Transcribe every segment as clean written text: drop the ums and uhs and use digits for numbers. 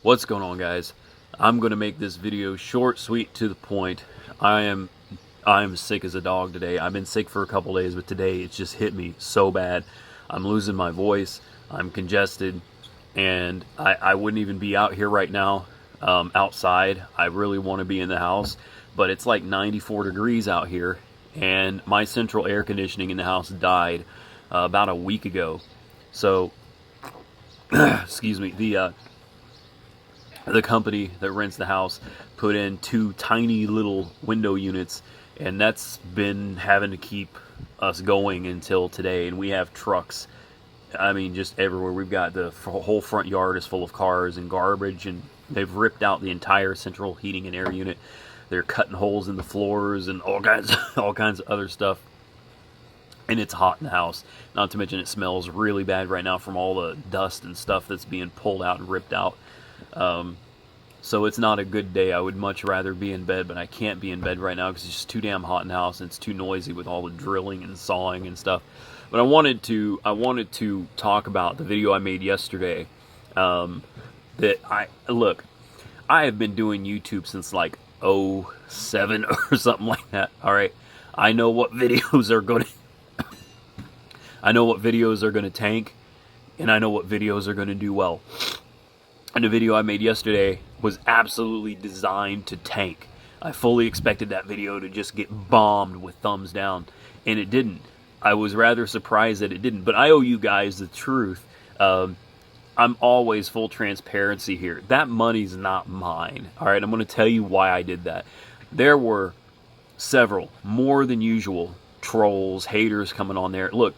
What's going on, guys? I'm going to make this video short, sweet, to the point. I'm sick as a dog today. I've been sick for a couple days, but today it's just hit me so bad. I'm losing my voice. I'm congested, and I wouldn't even be out here right now outside. I really want to be in the house, but it's like 94 degrees out here, and my central air conditioning in the house died about a week ago. So, excuse me, the company that rents the house put in 2 tiny little window units, and that's been having to keep us going until today. And we have trucks, I mean, just everywhere. We've got the whole front yard is full of cars and garbage, and they've ripped out the entire central heating and air unit. They're cutting holes in the floors and all kinds of other stuff. And it's hot in the house. Not to mention it smells really bad right now from all the dust and stuff that's being pulled out and ripped out. So it's not a good day. I would much rather be in bed, but I can't be in bed right now because it's just too damn hot in the house and it's too noisy with all the drilling and sawing and stuff. But I wanted to talk about the video I made yesterday. I have been doing YouTube since like 07 or something like that. All right, I know what videos are going to tank, and I know what videos are going to do well. And the video I made yesterday was absolutely designed to tank. I fully expected that video to just get bombed with thumbs down, and it didn't. I was rather surprised that it didn't, but I owe you guys the truth. I'm always full transparency here. That money's not mine. All right, I'm going to tell you why I did that. There were several, more than usual, trolls, haters coming on there. Look,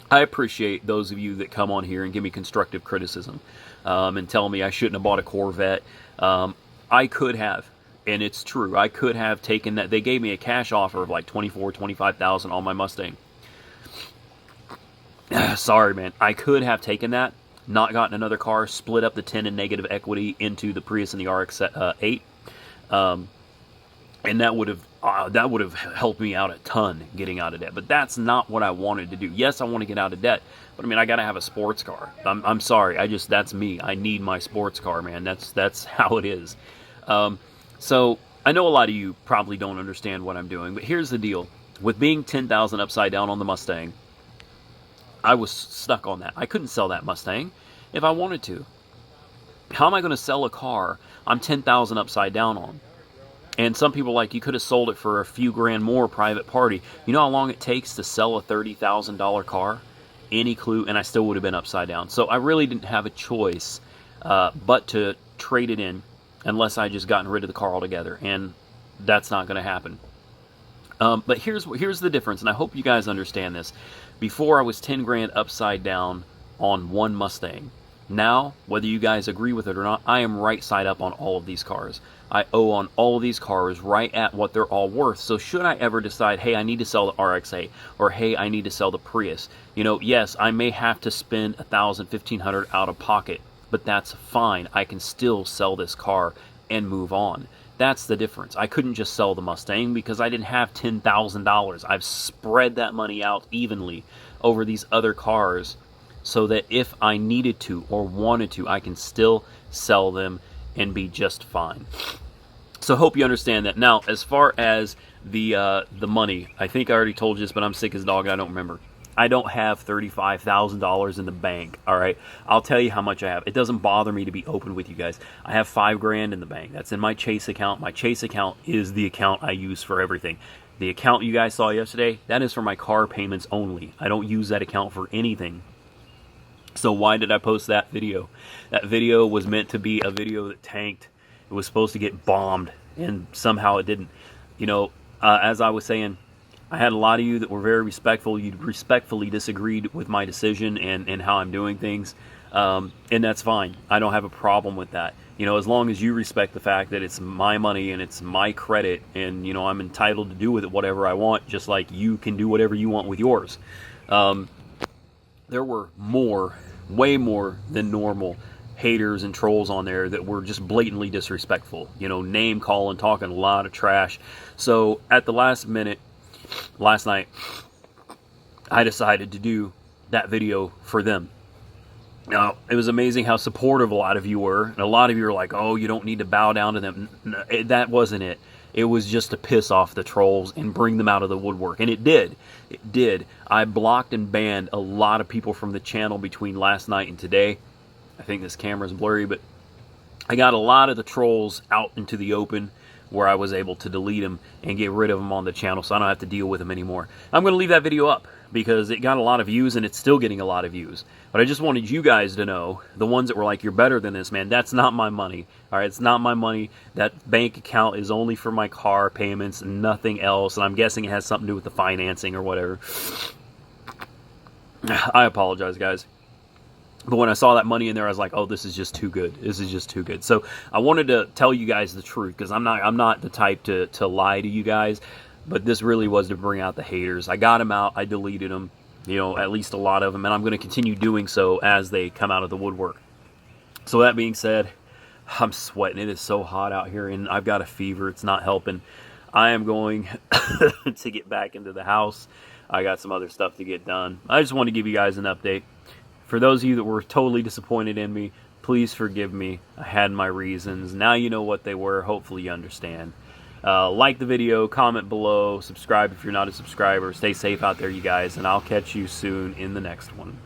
I appreciate those of you that come on here and give me constructive criticism and tell me I shouldn't have bought a Corvette. I could have, and it's true. I could have taken that. They gave me a cash offer of like $25,000 on my Mustang. Sorry, man. I could have taken that, not gotten another car, split up the 10 in negative equity into the Prius and the RX-8. And that would have helped me out a ton getting out of debt. But that's not what I wanted to do. Yes, I want to get out of debt, but I mean, I got to have a sports car. I'm sorry. That's me. I need my sports car, man. That's how it is. So I know a lot of you probably don't understand what I'm doing, but here's the deal. With being 10,000 upside down on the Mustang, I was stuck on that. I couldn't sell that Mustang if I wanted to. How am I going to sell a car I'm 10,000 upside down on? And some people are like, you could have sold it for a few grand more private party. You know how long it takes to sell a $30,000 car? Any clue? And I still would have been upside down. So I really didn't have a choice but to trade it in unless I just gotten rid of the car altogether. And that's not going to happen. But here's the difference, and I hope you guys understand this. Before, I was 10 grand upside down on one Mustang. Now, whether you guys agree with it or not, I am right side up on all of these cars. I owe on all of these cars right at what they're all worth. So should I ever decide, hey, I need to sell the RX-8, or hey, I need to sell the Prius, yes, I may have to spend $1,000, $1,500 out of pocket, but that's fine. I can still sell this car and move on. That's the difference. I couldn't just sell the Mustang because I didn't have $10,000. I've spread that money out evenly over these other cars so that if I needed to or wanted to, I can still sell them and be just fine. So hope you understand that. Now, as far as the money, I think I already told you this, but I'm sick as a dog and I don't remember. I don't have $35,000 in the bank, all right? I'll tell you how much I have. It doesn't bother me to be open with you guys. I have $5 grand in the bank. That's in my Chase account. My Chase account is the account I use for everything. The account you guys saw yesterday, that is for my car payments only. I don't use that account for anything. So why did I post that video? That video was meant to be a video that tanked. It was supposed to get bombed, and somehow it didn't. As I was saying, I had a lot of you that were very respectful. You respectfully disagreed with my decision and how I'm doing things. And that's fine. I don't have a problem with that. As long as you respect the fact that it's my money and it's my credit and, I'm entitled to do with it whatever I want, just like you can do whatever you want with yours. There were way more than normal haters and trolls on there that were just blatantly disrespectful. Name calling, talking a lot of trash. So at the last minute, last night, I decided to do that video for them. It was amazing how supportive a lot of you were, and a lot of you were like, "Oh, you don't need to bow down to them." That wasn't it. It was just to piss off the trolls and bring them out of the woodwork, and it did. It did. I blocked and banned a lot of people from the channel between last night and today. I think this camera's blurry, but I got a lot of the trolls out into the open where I was able to delete them and get rid of them on the channel, so I don't have to deal with them anymore. I'm going to leave that video up because it got a lot of views and it's still getting a lot of views. But I just wanted you guys to know, the ones that were like, "You're better than this, man," that's not my money. All right, it's not my money. That bank account is only for my car payments and nothing else. And I'm guessing it has something to do with the financing or whatever. I apologize, guys. But when I saw that money in there, I was like, "Oh, this is just too good. This is just too good." So I wanted to tell you guys the truth because I'm not the type to lie to you guys. But this really was to bring out the haters. I got them out. I deleted them. You know, at least a lot of them, and I'm going to continue doing so as they come out of the woodwork. So that being said, I'm sweating. It is so hot out here, and I've got a fever. It's not helping. I am going to get back into the house. I got some other stuff to get done. I just want to give you guys an update. For those of you that were totally disappointed in me, please forgive me. I had my reasons. Now you know what they were. Hopefully you understand. Like the video, comment below, subscribe if you're not a subscriber. Stay safe out there, you guys, and I'll catch you soon in the next one.